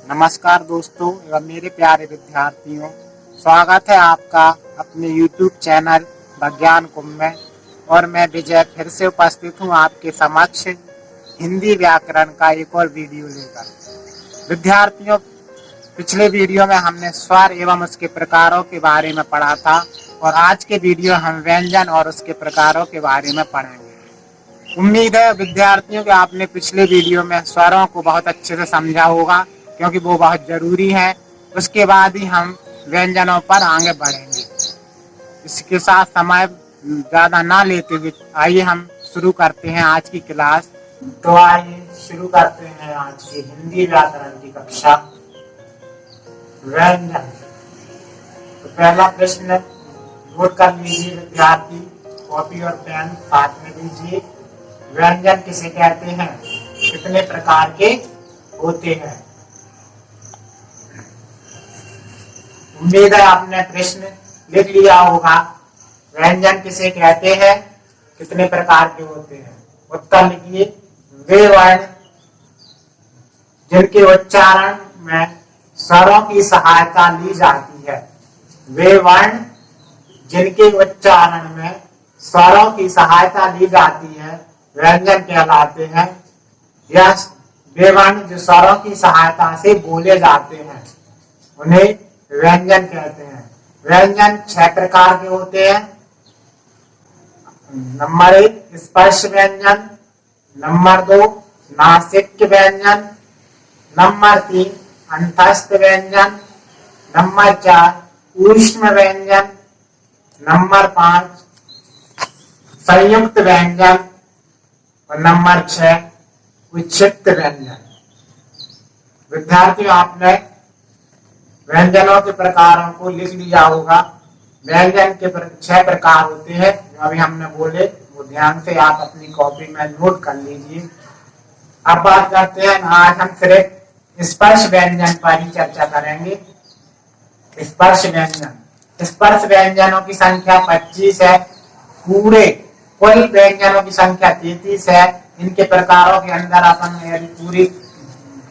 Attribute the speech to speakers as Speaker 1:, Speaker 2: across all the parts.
Speaker 1: नमस्कार दोस्तों एवं मेरे प्यारे विद्यार्थियों, स्वागत है आपका अपने YouTube चैनल विज्ञान कुंभ में। और मैं विजय फिर से उपस्थित हूँ आपके समक्ष हिंदी व्याकरण का एक और वीडियो लेकर। विद्यार्थियों, पिछले वीडियो में हमने स्वर एवं उसके प्रकारों के बारे में पढ़ा था और आज के वीडियो हम व्यंजन और उसके प्रकारों के बारे में पढ़ेंगे। उम्मीद है विद्यार्थियों कि आपने पिछले वीडियो में स्वरों को बहुत अच्छे से समझा होगा, क्योंकि वो बहुत जरूरी है। उसके बाद ही हम व्यंजनों पर आगे बढ़ेंगे। इसके साथ समय ज्यादा ना लेते हुए आइए हम शुरू करते हैं आज की क्लास। तो आइए शुरू करते हैं आज की हिंदी व्याकरण की कक्षा। व्यंजन। तो पहला प्रश्न नोट कर लीजिए विद्यार्थी, कॉपी और पेन साथ में लीजिए। व्यंजन किसे कहते हैं? कितने प्रकार के होते हैं? उम्मीद है आपने प्रश्न लिख लिया होगा। व्यंजन किसे कहते हैं? कितने प्रकार के होते हैं? उत्तर लिखिए। वे वर्ण जिनके उच्चारण में स्वरों की सहायता ली जाती है। वे वर्ण जिनके उच्चारण में स्वरों की सहायता ली जाती है व्यंजन कहलाते हैं। यह वे वर्ण जो स्वरों की सहायता से बोले जाते हैं उन्हें व्यंजन कहते हैं। व्यंजन 6 प्रकार के होते हैं। नंबर 1 स्पर्श व्यंजन, नंबर 2 नासिक व्यंजन, नंबर 3 अंतस्थ व्यंजन, नंबर 4 ऊष्म व्यंजन, नंबर 5 संयुक्त व्यंजन और नंबर 6 विक्षिप्त व्यंजन। विद्यार्थियों, आपने व्यंजनों के प्रकारों को लिख लिया होगा। व्यंजन के 6 प्रकार होते हैं जो अभी हमने बोले, वो ध्यान से आप अपनी कॉपी में नोट कर लीजिए। अब बात करते हैं, आज हम सिर्फ स्पर्श व्यंजन पर ही चर्चा करेंगे। स्पर्श व्यंजन। स्पर्श व्यंजनों की संख्या 25 है। पूरे कुल व्यंजनों की संख्या 33 है। इनके प्रकारों के अंदर अपन यदि पूरी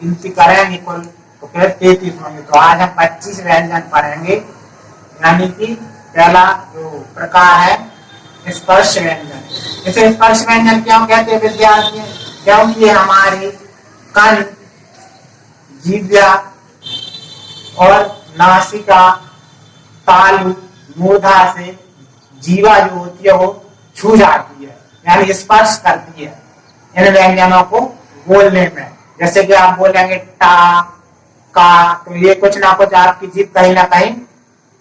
Speaker 1: गिनती करेंगे कुल तो फिर 33 होंगे। तो आज हम 25 व्यंजन पढ़ेंगे। यानी कि पहला जो प्रकार है स्पर्श व्यंजन। इसे स्पर्श व्यंजन क्यों कहते हैं विद्यार्थी? क्योंकि हमारी कंठ, जिह्वा और नासिका, तालु, मूर्धा से जीवा जो होती है वो छू जाती है, यानी स्पर्श करती है इन व्यंजनों को बोलने में। जैसे कि आप बोलेंगे टा, का, तो ये कुछ ना कुछ आपकी जीभ कहीं ना कहीं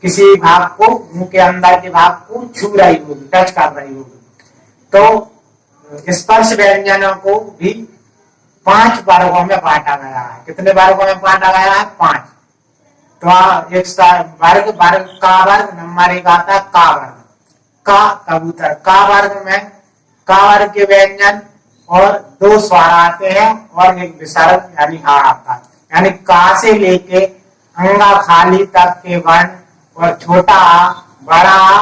Speaker 1: किसी भाग को, मुंह के अंदर के भाग को छू रही होगी, टच कर रही होगी। तो स्पर्श व्यंजनों को भी 5 वर्गों में बांटा गया है। कितने वर्गों में बांटा गया है? 5। तो एक वर्ग का वर्ग नंबर 1 आता है का वर्ग। का कबूतर। का वर्ग में का वर्ग के व्यंजन और 2 स्वर आते हैं और एक विसर्ग यानी हा आता है। यानी का से लेके अंगा खाली तक के वर्ण और छोटा आ, बड़ा आ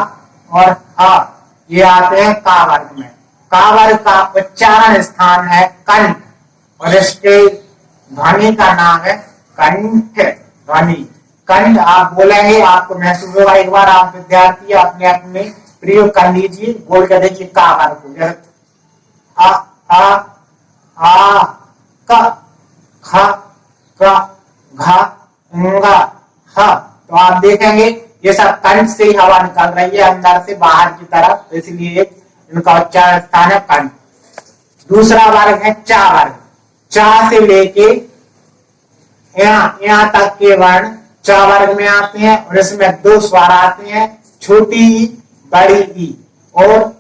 Speaker 1: और ह ये आते हैं का वर्ग में। का वर्ग का उच्चारण स्थान है कंठ और इसके ध्वनि का नाम है कंठ ध्वनि। कंठ आप बोलेंगे, आपको महसूस होगा। एक बार आप विद्यार्थी अपने अपने प्रयोग कर लीजिए, बोल कर देखिए का वर्ग को। आ आ क ख क घ ङ ह। तो आप देखेंगे ये सब कंठ से ही हवा निकल रही है अंदर से बाहर की तरफ, तो इसलिए इनका उच्चारण स्थान है कंठ। दूसरा वर्ग है चा वर्ग। चा से लेके यहाँ तक के वर्ण चा वर्ग में आते हैं और इसमें 2 स्वर आते हैं, छोटी ई, बड़ी ई और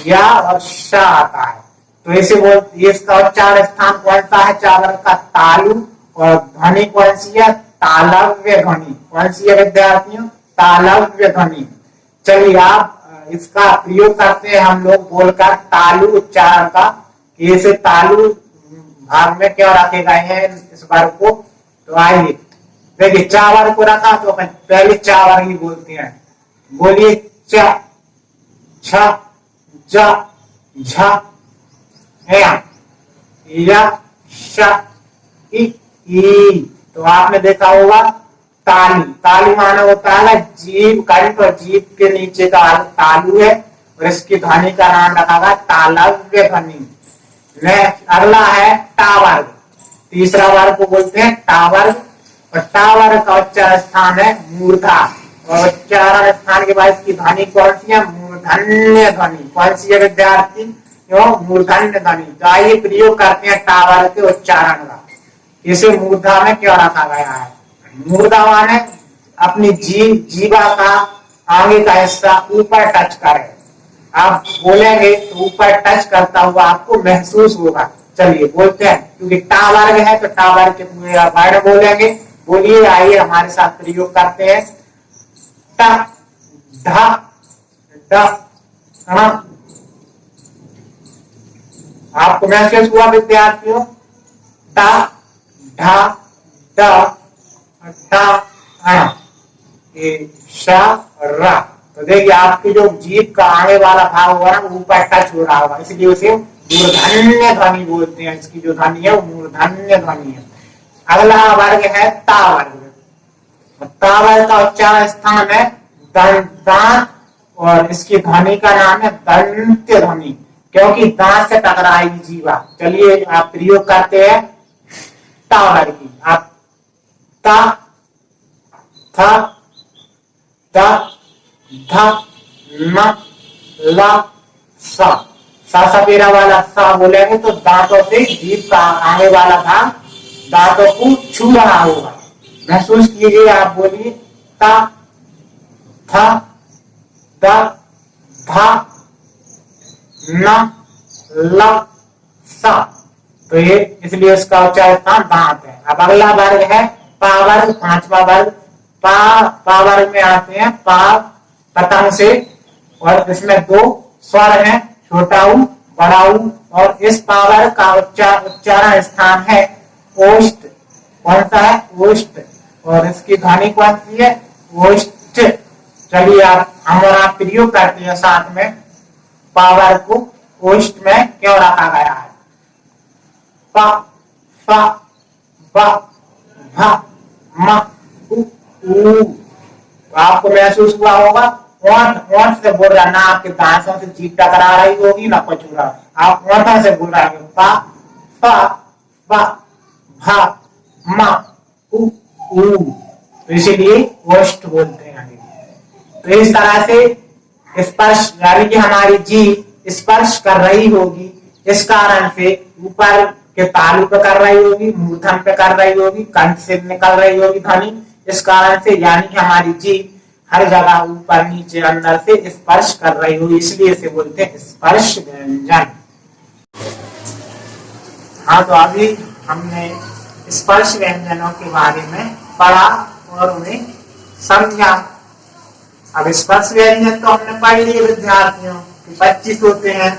Speaker 1: या और श आता है। तो इसे बोलते, इसका उच्चारण स्थान कौन सा है चा वर्ग का? तालु। और ध्वनि कौन सी है? तालव्य ध्वनि। कौन सी है विद्यार्थियों? तालव्य ध्वनि। चलिए आप इसका प्रयोग करते हैं हम लोग बोलकर तालु उच्चारण का। इसे तालु भाग में क्यों रखे गए हैं इस वर्ग को? तो आइए देखिए, चा वर्ग को रखा तो अपन पहले चा वर्ग ही बोलते हैं। बोलिए च, छ, ज, झ, य, श, इ, ई। तो आपने देखा होगा ताली, ताली माने होता है जीभ, कंठ और जीभ के नीचे का तालु है और इसकी ध्वनि का नाम रखा गया तालव्य ध्वनि। अगला है टा वर्ग, तीसरा वर्ग को बोलते हैं टा वर्ग और टा वर्ग का उच्चारण स्थान है मूर्धा और उच्चारण स्थान के बाद इसकी ध्वनि कौन सी है? मूर्धन्य ध्वनि। कौन सी है विद्यार्थी? मूर्धन्य ध्वनि। तो आइए प्रयोग करते हैं टा वर्ग के उच्चारण का। इसे मूर्धा में क्यों रखा गया है? मूर्धा माने अपनी जीवा का आगे का हिस्सा ऊपर टच करे। आप बोलेंगे तो ऊपर टच करता हुआ आपको महसूस होगा। चलिए बोलते हैं, क्योंकि टा वर्ग है तो टा वर्ग के पूरे वर्ड बोलेंगे। बोलिए, आइए हमारे साथ प्रयोग करते हैं। टा, ढा, ड, आपको महसूस हुआ विद्यार्थियों? टा, ढा, ड, टा, रा। तो देखिए आपकी जो जीभ का आगे वाला भाग होगा ना वो ऊपर टच हो रहा होगा, इसलिए उसे मूर्धन्य ध्वनि बोलते हैं। इसकी जो ध्वनि है वो मूर्धन्य ध्वनि है। अगला वर्ग है ता वर्ग। ता वर्ग का उच्चारण स्थान है दांत और इसकी ध्वनि का नाम है दंत्य ध्वनि, क्योंकि दांत से टकराएगी जीवा। चलिए आप प्रयोग करते हैं ता वर्ग की। आप ता, था, ध, ध, न, ला, सा। सा सपेरा वाला सा बोलेंगे तो दांतों से जीभ का आगे वाला भाग दांतों को छू रहा होगा। महसूस कीजिए, आप बोलिए ता, था, द, धा, न, ल, सा। तो ये इसलिए इसका उच्चारण स्थान दांत है। अब अगला वर्ग है पा वर्ग, पांचवा वर्ग। पा वर्ग में आते हैं पा पतंग से और इसमें दो स्वर हैं, छोटा ऊ, बड़ा ऊ। और इस पा वर्ग का उच्चारण स्थान है ओष्ठ। कौन सा है? ओष्ठ। और इसकी ध्वनि कौन सी है? ओष्ठ। चलिए हम और आप प्रयोग करते हैं साथ में। पा वर्ग को ओष्ठ में क्यों रखा गया है? प, फ, ब, भ, म, उ, ऊ। आपको महसूस हुआ होगा ओंठ से बोल रहा, ना आपके दांतों से जीभ टकरा रही होगी ना कुछ हो रहा, आप ओंठों से बोल रहे हैं। पा, फ, ब, भ, म, उ, ऊ। तो इसीलिए ओष्ठ बोलते हैं। तो इस तरह से स्पर्श, यानी कि हमारी जीभ स्पर्श कर रही होगी, इस कारण से ऊपर के तालु पे कर रही होगी, मूर्धन पे कर रही होगी, कंठ से निकल रही होगी ध्वनि। इस कारण से यानी कि हमारी जीभ हर जगह ऊपर नीचे अंदर से स्पर्श कर रही होगी, इसलिए इसे बोलते हैं स्पर्श व्यंजन। हाँ, तो अभी हमने स्पर्श व्यंजनों के बारे में पढ़ा और उन्हें समझा। अब स्पर्श व्यंजन तो हमने पढ़ लिए विद्यार्थियों, 25 होते हैं,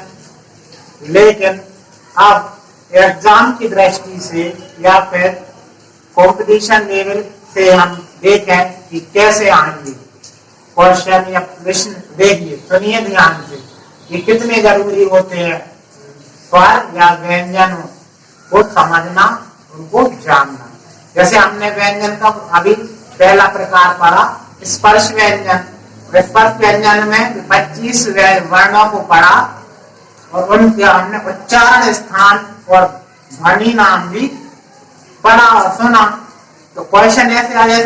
Speaker 1: लेकिन अब एग्जाम की दृष्टि से या फिर कंपटीशन लेवल से हम देखें कि कैसे आएंगे क्वेश्चन या प्रश्न। देखिए, सुनिए ध्यान से, ये कितने जरूरी होते हैं स्वर या व्यंजनों को समझना, उनको जानना। जैसे हमने व्यंजन का अभी पहला प्रकार पढ़ा स्पर्श व्यंजन। स्पर्श व्यंजन में 25 वर्णों को पढ़ा और उनके हमने उच्चारण स्थान और ध्वनि नाम भी पढ़ा और सुना। तो क्वेश्चन ऐसे आ जाए,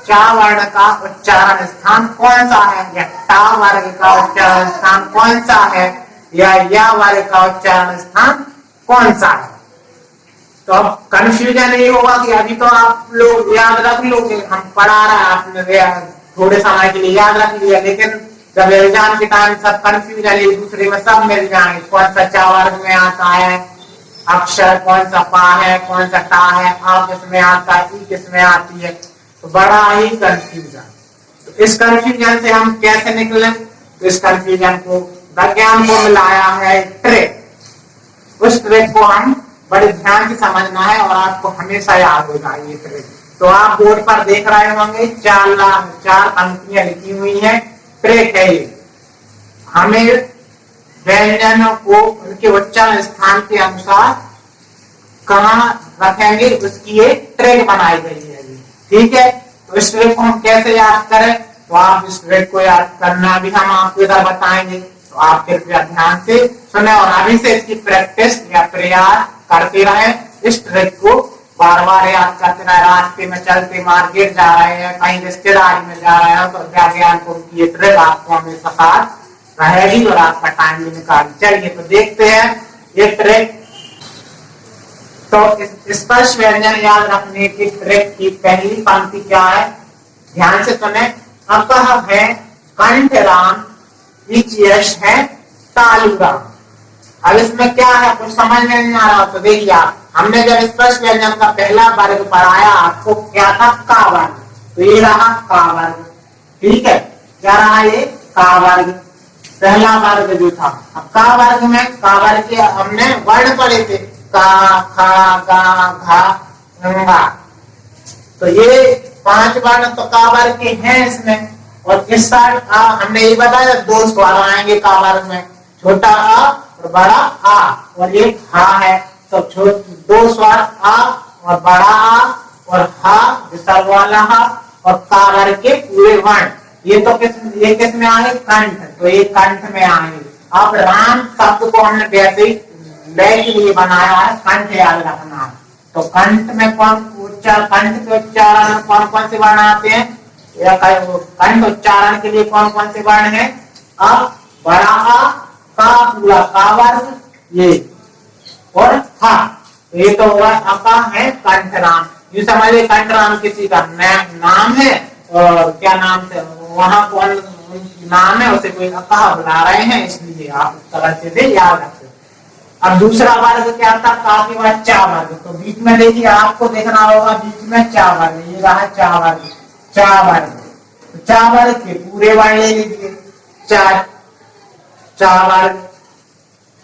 Speaker 1: चा वर्ण का उच्चारण स्थान कौन सा है, या टा वर्ग का उच्चारण स्थान कौन सा है, या वर्ग का उच्चारण स्थान कौन सा है। तो अब कंफ्यूजन नहीं होगा कि अभी तो आप लोग याद रख लोगे, हम पढ़ा रहे हैं, आपने थोड़े समय के लिए याद रख लिया, लेकिन जब एग्जाम के टाइम सब कंफ्यूजन एक दूसरे में सब मिल जाएंगे। कौन सा चा वर्ग में आता है अक्षर, कौन सा पा है, कौन सा टा है, आ किसमें आता है, ई किसमें आती है, तो बड़ा ही कंफ्यूजन। तो इस कंफ्यूजन से हम कैसे निकले? तो इस कंफ्यूजन को विज्ञान को मिलाया है ट्रिक। उस ट्रिक को हम बड़े ध्यान से समझना है और आपको हमेशा याद होगा ये ट्रिक। तो आप बोर्ड पर देख रहे होंगे 4 पंक्तियां लिखी हुई हैं। ट्रिक है ये, हमें व्यंजनों को उनके उच्चारण स्थान के अनुसार कहाँ रखेंगे उसकी एक ट्रिक बनाई गई है। ठीक है, तो इस ट्रिक को हम कैसे याद करें, तो आप इस ट्रिक को याद करना भी हम आपको इधर बताएंगे, तो आप कृपया ध्यान से सुने और अभी से इसकी प्रैक्टिस या प्रयास करते रहे। इस ट्रिक को बार बार याद करते रहे। रास्ते में चलते, मार्केट जा रहे हैं, कहीं रिश्तेदारी में जा रहे हैं, तो ज्ञान को ये ट्रिक आपको हमेशा साथ रहेगी और आपका टाइम भी निकाल। चलिए तो देखते हैं ये ट्रिक। तो स्पर्श व्यंजन याद रखने की ट्रिक की पहली पंक्ति क्या है, ध्यान से सुने। अकह है कंठराम, इचयश है तालुराम। अब इसमें क्या है, कुछ समझ में नहीं आ रहा तो देखिए आप, हमने जब स्पर्श व्यंजन का पहला वर्ग पढ़ाया आपको क्या था, का वर्ग, तो ये रहा का वर्ग। ठीक है, क्या रहा ये का वर्ग, पहला वर्ग जो था। अब का वर्ग में, का वर्ग के हमने वर्ण पढ़े थे, का, खा, गा, घा, गा, तो ये 5 वर्ण तो का वर्ग के हैं इसमें। और इस साइड हमने ये बताया 2 स्वर आएंगे का वर्ग में, छोटा आ और बड़ा आ, और एक हा है, तो 2 स्वर आ और बड़ा आ और हा, विसर्ग वाला हा, और का वर्ग के पूरे वर्ण। ये तो किस में आए, कंठ, तो ये कंठ में आए। अब राम शब्द को हमने वैसे लय के लिए बनाया है, कंठ याद रखना है। तो कंठ में कंठ के उच्चारण कौन कौन से वर्ण आते हैं, या कंठ उच्चारण के लिए कौन कौन से वर्ण है, अब बड़ा आ, का पूरा का वर्ग ये, और हा, तो ये तो हुआ अका है कंठराम। ये समझिए कंठराम किसी का नाम है, और क्या नाम से वहां कौन नाम है, उसे कोई अका बुला रहे हैं, इसलिए आप उस तरह से याद रखते। अब दूसरा वर्ग क्या था, काफी बार चा वर्ग, तो बीच में देखिए आपको देखना होगा, बीच में चा वर्ग, ये रहा चा वर्ग, चा वर्ग। तो चा वर्ग के पूरे वर्ण ले लीजिए, चार, चा वर्ग,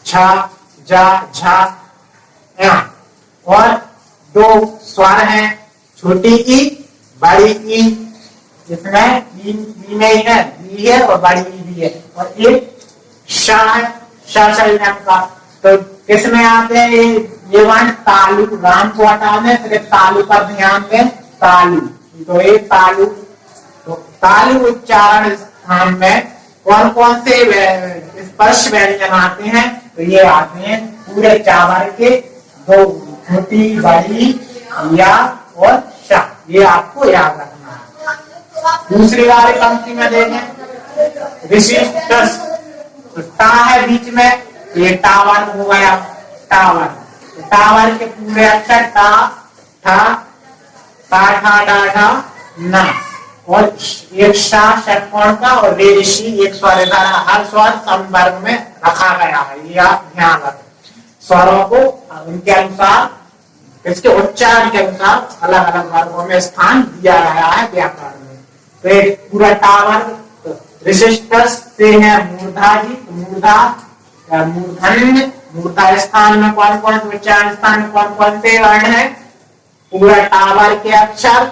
Speaker 1: छा, जा, झा, या, और 2 स्वर हैं, छोटी ई, बड़ी ई, इसमें ई में ही है, ई है और बड़ी ई भी है, और एक शा है, शा का। तो किसमें आते हैं ये वर्ण, तालु, राम को हटा दें, सिर्फ तालु पर ध्यान दें, तालु, तो ये तालु। तो तालु उच्चारण स्थान में कौन कौन से स्पर्श व्यंजन आते हैं, तो ये आते हैं पूरे चावर के 2, छोटी, बड़ी, या और शा, ये आपको याद रखना है। दूसरी वाली पंक्ति में देखें, विशिष्ट, तो ता है बीच में, ये टावर हो गया, टावर, तो टावर के पूरे अक्षर टा, ठा, ता, ठा, डा, ठा, ना, और एक शा षटकोण का, और रे ऋषि एक स्वर इधर, हर स्वर समवर्ग में रखा गया है, ये आप ध्यान रखें। स्वरों को उनके अनुसार, इसके उच्चारण के अनुसार अलग अलग वर्गों में स्थान दिया गया है व्याकरण में। तो एक पूरा टावर, तो विशिष्ट से है मूर्धा जी, मूर्धा, मूर्धन्य, मूर्धा स्थान में कौन कौन से उच्चारण स्थान में कौन कौन से वर्ण है, पूरा टावर के अक्षर,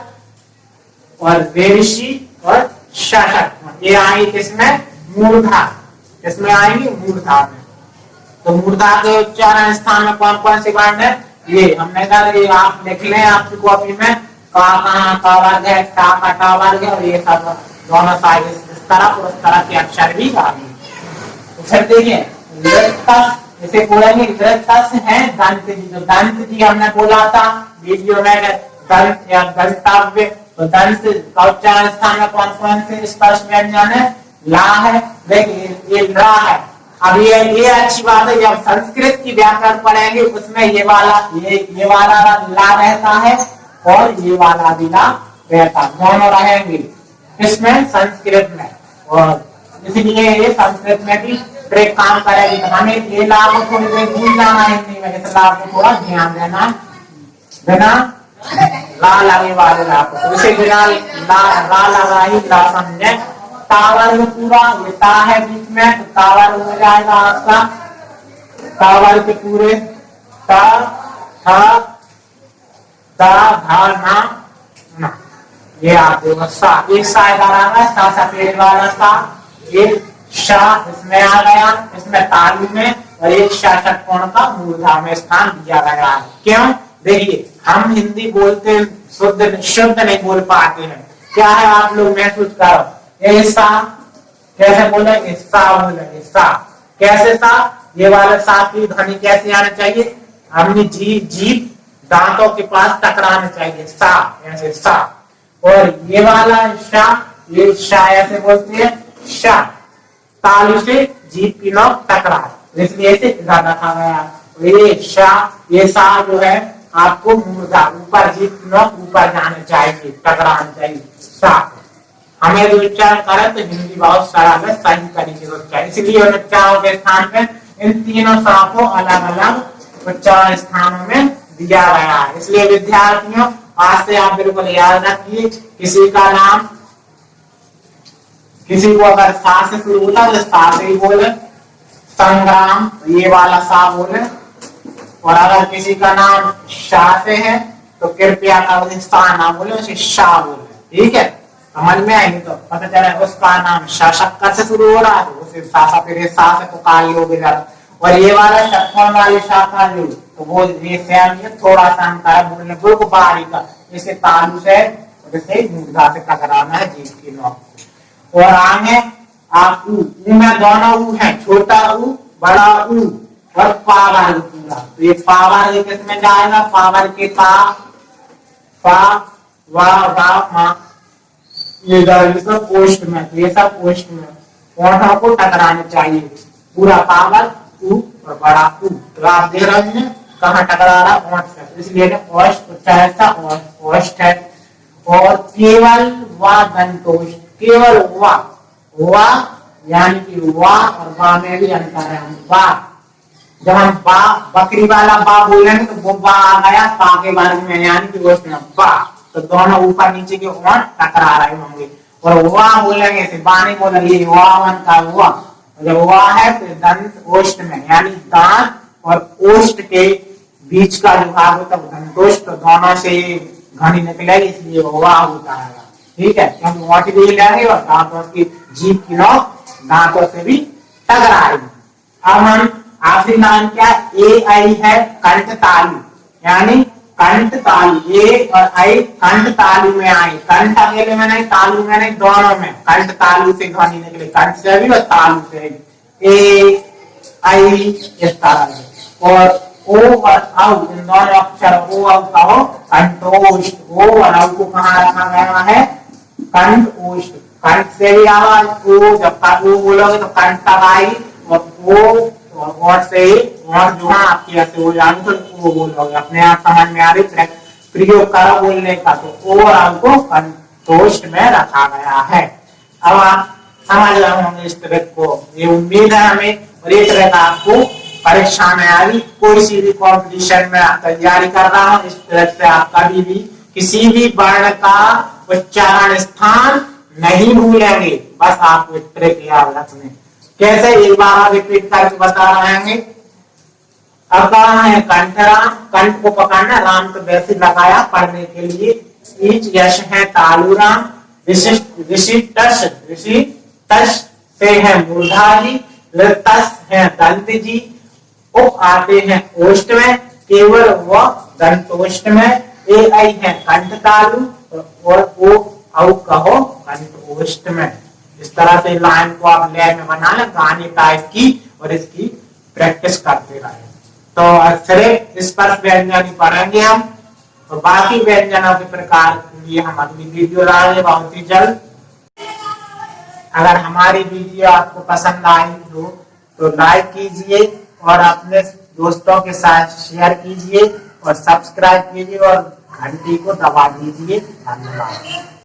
Speaker 1: और वेरिशी और शशक, ये आएंगे किसमें, मूर्धा, किसमें आएंगे, मूर्धा में। तो मूर्धा के उच्चारण स्थान में कौन कौन से वर्ण है, ये हमने कहा, ये आप लिख लें आपकी कॉपी में, का कहाँ का वर्ग है, टा का टा वर्ग है, और ये सब दोनों साइड इस तरफ और उस तरफ के अक्षर भी आएंगे। तो फिर देखिए इसे बोलेंगे वृत्तस है दंत जी, जो दंत जी हमने बोला था वीडियो में, दंत या दंतव्य, तो दंत का उच्चारण स्थान में कौन कौन से स्पर्श व्यंजन है, ला है, देखिए ये ला है। अब ये अच्छी बात है, जब संस्कृत की व्याकरण पढ़ेंगे उसमें ये वाला ला रहता है, और ये वाला भी ला रहता, दोनों रहेंगे इसमें संस्कृत में, और इसलिए ये संस्कृत में भी ट्रिक काम करेगी। तो हमें ये ला को थोड़ी देर भूल जाना है हिंदी में, इस ला को थोड़ा ध्यान देना, बिना ला लगे वाले ला को, तो इसे बिना ला लगा ही ला समझे। टावर पूरा, ये ता है बीच में, तो टावर हो जाएगा आपका, टावर के पूरे ता, था, दा, धा, ना, ये आते हैं सा, एक सा इधर आ रहा है, सा सफेद वाला सा, एक शा इसमें आ गया, इसमें तालु में और एक शासक कोण का मूर्धा में स्थान दिया गया है। क्यों? देखिए हम हिंदी बोलते शुद्ध शुद्ध नहीं बोल पाते हैं। क्या है आप लोग महसूस करो, ऐसा कैसे बोले, ऐसा बोले, ऐसा कैसे सा, ये वाला सा की ध्वनि कैसे आना चाहिए, हमने जीभ दांतों के पास टकराना चाहिए, सा ऐसे सा। और ये वाला शा, ये शा ऐसे बोलते हैं शा, तालु से जीभ की नोक टकरा, इसलिए इसे इधर रखा गया। ये शा, ये सा जो है आपको मूर्धा ऊपर, जीभ की नोक ऊपर जाने चाहिए, टकराना चाहिए सा। हमें जो उच्चारण करें तो हिंदी बहुत सरल है, सही तरीके से उच्चारण, इसलिए उच्चारणों के स्थान पे इन तीनों सा को अलग अलग उच्चारण स्थानों में दिया गया है। इसलिए विद्यार्थियों आज से आप बिल्कुल याद रखिए, किसी का नाम, किसी को अगर सा से शुरू होता है तो सा से ही बोले, संग्राम ये वाला सा बोले, और अगर किसी का नाम शाह से है तो कृपया कर सा ना बोले, उसे शाह बोले। ठीक है, समझ में आएगी तो पता चला उसका नाम शासक से शुरू हो रहा है, उसे सा फिर सा से पुकार लोगे। और ये वाला षटकोण वाली शाखा जो, तो वो ये सेम ये थोड़ा सा अंतर है बोलने को बारीक का, इसे तालु से जैसे मूर्धा से टकराना है जीभ की नोक। और आगे आप ऊ में दोनों ऊ है, छोटा ऊ बड़ा ऊ और पावर पूरा, तो ये पावर किसमें जाएगा, पावर के पा वा वा मा, ये सब पोस्ट में, तो ये सब पोस्ट में ओठों को टकराने चाहिए, पूरा पावर ऊ और बड़ा ऊ। तो आप देख रहे हैं कहाँ टकरा रहा, ओठ से, इसलिए ओष्ठ उच्चारण सा ओष्ठ है। और केवल वा दंतोष्ठ, केवल वा यानी कि वा और वा में भी अंतर है। वा जब हम बा बकरी वाला बा बोलेंगे तो वो बा आ गया पा के वर्ग में, यानी कि ओष्ठ में बा, तो दोनों ऊपर नीचे के ओठ टकरा रहे होंगे। और वाह बोलेंगे से बा नहीं बोलेंगे, वावन का हुआ, जब वाह है तो दंत ओष्ठ में, यानी दांत और ओष्ठ के बीच का जो भाग होता है दंतोष्ठ, तो दोनों से घनी निकलेगी, इसलिए वाह होता है। ठीक है, क्योंकि ओठ भी हिलेंगे और दांतों की जीभ की नोक दांतों से भी टकराएगी। अब हम आखिरी नाम क्या, ए आई है कंठ तालु, यानी कंठ तालु, ए और आई कंठ तालु में आए, कंठ अकेले में नहीं, तालु में नहीं, दोनों में कंठ तालु से ध्वनि निकले, कंठ से भी और तालु से भी, ए आई इस तरह से। और ओ और औ इन दोनों अक्षर ओ औ का हो कंठोष्ठ, ओ और औ को कहाँ रखा गया है, कंठोष्ठ, कंठ से भी आवाज ओ, जब तक ओ बोलोगे तो कंठ तक आएगी, और ओ और से और जो है आपकी ऐसे हो जाएंगे तो वो बोलोगे, अपने आप समझ में आ रही, प्रयोग करो बोलने का, तो ओ और आपको कंठोष्ठ में रखा गया है। अब आप समझ रहे होंगे इस तरह को, ये उम्मीद है हमें, और एक तरह का आपको परीक्षा में आ रही, कोई सी भी कॉम्पिटिशन में आप तैयारी कर रहा हूँ, इस तरह से आप कभी भी किसी भी वर्ण का उच्चारण स्थान नहीं भूलेंगे, बस आप इस तरह की याद रखने। कैसे, एक बार रिपीट करके बता रहे हैं। अब कहा है कंठराम, कंठ को पकड़ना, राम तो वैसे लगाया पढ़ने के लिए, ईच यश है तालुराम, ऋषितस से है मूर्धा जी, लतस है दंत जी, उप आते हैं ओष्ठ में, केवल व दंतोष्ठ में, ए आई है कंठ तालु और ओ औ कहो कंठोष्ठ में। इस तरह से लाइन को आप लय में बना लें गाने टाइप की, और इसकी प्रैक्टिस करते रहे। तो अक्षरे स्पर्श व्यंजन पढ़ेंगे हम, और बाकी व्यंजनों के प्रकार के लिए हम अगली वीडियो लाएंगे बहुत ही जल्द। अगर हमारी वीडियो आपको पसंद आई हो तो लाइक कीजिए और अपने दोस्तों के साथ शेयर कीजिए और सब्सक्राइब कीजिए और घंटी को दबा दीजिए। धन्यवाद।